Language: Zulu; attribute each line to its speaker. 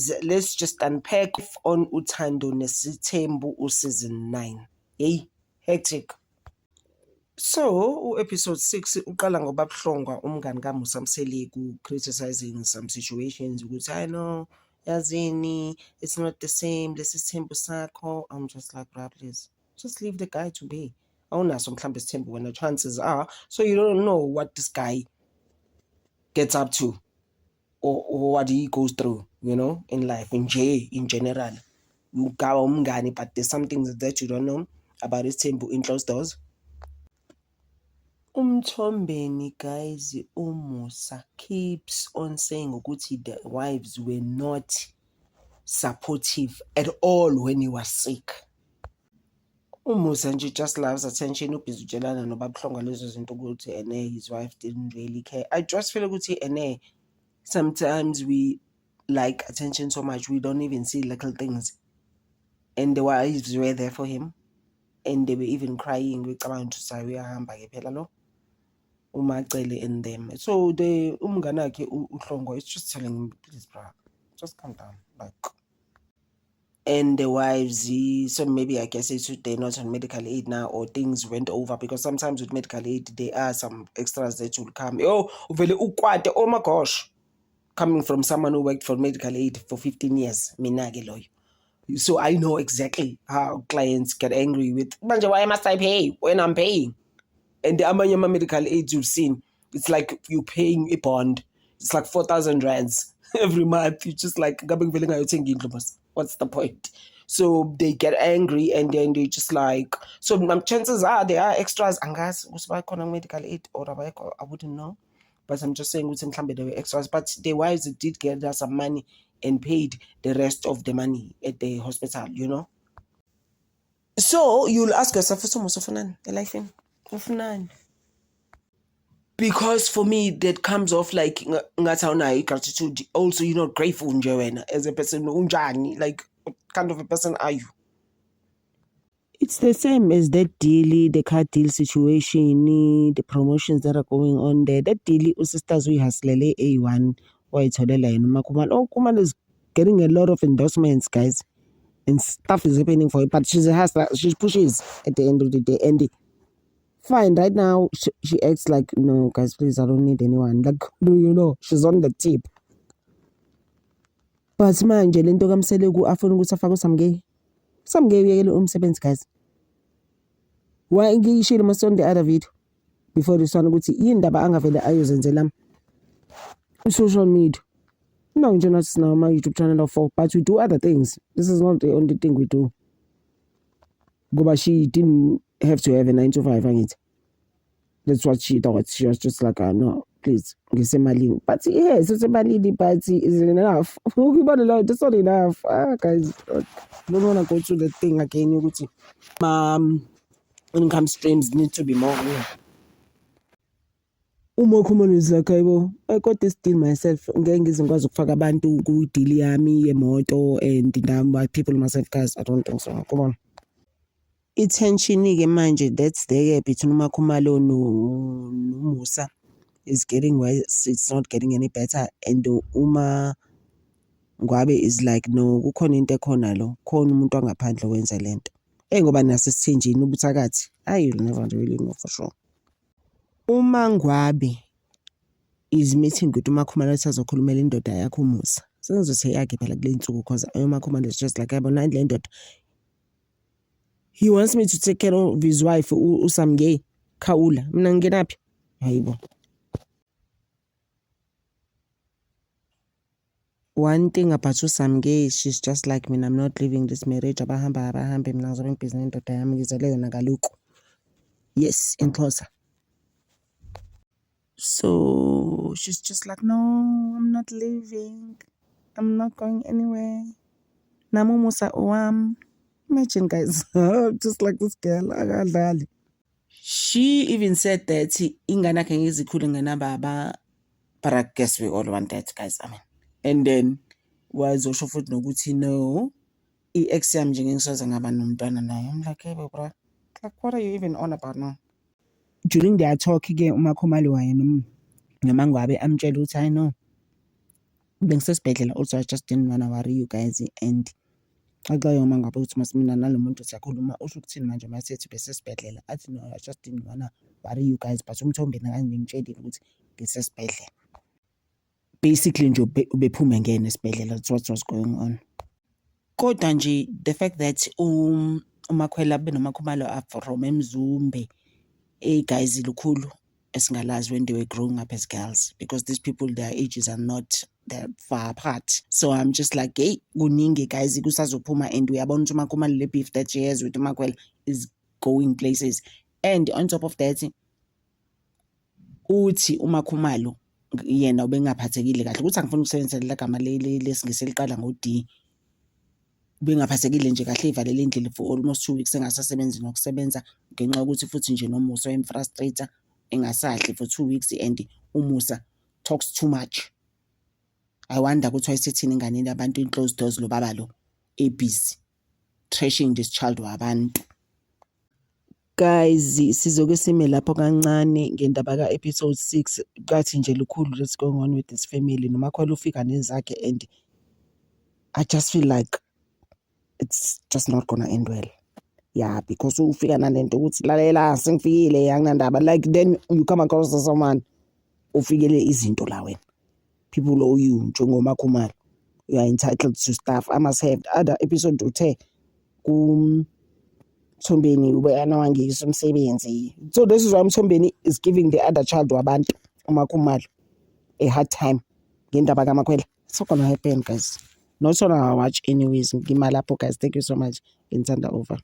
Speaker 1: guys, let's just unpack on Uthando Nesithembu season 9. Yay, hectic. So, episode 6 uqala ngoba Buhlongwa umngani kaMusa Mseleku criticizing some situations ukuthi I know yazini it's not the same lesithembu sakho. I'm just like, bruh, please just leave the guy to be. Awunaso mhlambe isithembu when the chances are, so you don't know what this guy gets up to or what he goes through, you know, in life, in general. You gawa umngani, but there's some things that you don't know about isithembu in closed doors. Umthombeni, guys, uMusa keeps on saying ukuthi the wives were not supportive at all when he was sick. uMusa nje just loves attention. Ubhizi utshelana noBaba Buhlongwa lezo zinto ukuthi ene his wife didn't really care. I just feel ukuthi ene sometimes we like attention so much we don't even see little things, and the wives were there for him and they were even crying. Ngicabanga ukuthi sayi uyahamba ke phela lo uMacele and them. So the umngane wakhe uHlongwa is just telling him, please bro, just calm down, like. And the wives, so maybe I guess it's they're not on medical aid now, or things went over, because sometimes with medical aid there are some extras that will come. Oh, uvele ukwate, oh my gosh, coming from someone who worked for medical aid for 15 years. Mina-ke loyo. So I know exactly how clients get angry with, manje, why must I pay when I'm paying? And the amanye medical aids you've seen, it's like you're paying a bond. It's like 4,000 rands every month. You're just like, what's the point? So they get angry and then they just like, so chances are there are extras. Angas, medical aid or I wouldn't know. But I'm just saying there were extras. But the wives did get some money and paid the rest of the money at the hospital, you know. So you'll ask yourself, because for me that comes off like gratitude. Also, you're not grateful as a person. Like, what kind of a person are you? It's the same as that deal, the car deal situation, the promotions that are going on there. That deal, sisters, we has A1 or it's Makumal. Oh, Kumal is getting a lot of endorsements, guys, and stuff is happening for her. But she pushes at the end of the day, and fine, right now she acts like, no guys, please, I don't need anyone. Like, do you know, she's on the tip. But manje lento kaMseleku afuna ukuthi afake uSamgay uyekele umsebenzi, guys. Why ngiyishilo mase on the other video before this one ukuthi indaba angavele ayozenzela social media. No, nje not now my YouTube channel of 4, but we do other things. This is not the only thing we do. But she didn't have to have a 9 to 5, ain't. That's what she thought. She was just like, no, please, get malini. But yes, it's a malini, but is it enough? That's not enough. Guys, I don't want to go through the thing again. Income streams need to be more. Uma khumulisa kayibo, I got this deal myself. Ngeke ngizokwazi ukufaka abantu ku deal yami yemoto and number people myself, guys. I don't think so. Come on. Ithension-ke manje that's there between uMakhumalo noMusa is getting worse. It's not getting any better. And Uma Ngwabe is like, no, kukhona into ekhona lo, khona umuntu angaphandle wenza lento. Ngoba nasesithenjini ubuthakathi, you'll never really know for sure. Uma Ngwabe is meeting with uMakhumalo sazokhulumela indoda yakhe uMusa. Sengizothi yakhe phela kule nsuku because uMakhumalo is just like, yabona le ndoda. He wants me to take care of his wife, uSamgay Khawula. Mina ngingenaphi? Hayibo. One thing about uSamgay, she's just like me. I'm not leaving this marriage. Abahambe mina ngizobe ngibhizi nendoda yami ngizele yona kaloku. Yes, in Xhosa. So she's just like, no, I'm not leaving. I'm not going anywhere. Namu Musa owam. Imagine, guys, just like this girl. She even said that ingane yakhe ngizikhule ngenababa, but I guess we all want that, guys. I mean, and then wazosho futhi nokuthi no, ex yami nje ngisoze ngaba nomntwana naye. I'm like, hey bro, like what are you even on about now? During their talk ke uMakhumalo waye noMangwabe amtshela ukuthi I know bengisesibhedlela also I just didn't wanna worry you guys and axayo uma ngabe uthi masimina nalo muntu siyakhuluma usho ukuthini manje masethi besesibhedlela athi no I just didn't wanna worry you guys but uMthombeni kanje ngitshelile ukuthi ngisesibhedlela basically nje ubephume ngene esibhedlela that's what was going on. Kodwa nje the fact that uMakhwela benomakhumalo from eMzumbe guys lukhulu esingalazi when they were growing up as girls because these people their ages are not that far apart. So I'm just like, hey, kuningi guys kusazophuma and uyabona ukuthi uMakhumalo le beef that she has with uMakhwela is going places. And on top of that uthi uMakhumalo yena ubengaphathekile kahle ukuthi angifuni ukusebenzisa le gama lesingisi eliqala ngo-D. Bengaphathekile nje kahle ivalele indlela for almost 2 weeks engasasebenzi nokusebenza ngenxa yokuthi futhi nje noMusa wemfrustrator engasadli for 2 weeks and uMusa talks too much. I wonder ukuthi wayesethini ingane labantu in closed doors lo baba lo busy trashing this child wabantu. Guys sizoke sime lapho kancane ngendaba ka episode 6 kathi nje lukhulu let's going on with this family noMakhwela ufika nezakhe and I just feel like it's just not gonna end well. Yeah, because ufika nalento ukuthi lalela sengifikile anginandaba like then you come across someone ufikele izinto la wena. People owe you njengoMakhumalo. You are entitled to stuff. I must have other episode uthe Mthombeni ubeyana wangisa umsebenzi. So this is why Mthombeni is giving the other child wabantu uMakhumalo a hard time ngendaba kaMakhwela. It's not gonna happen guys. Not on our watch anyways. Ngima lapho guys. Thank you so much. Ngithanda over.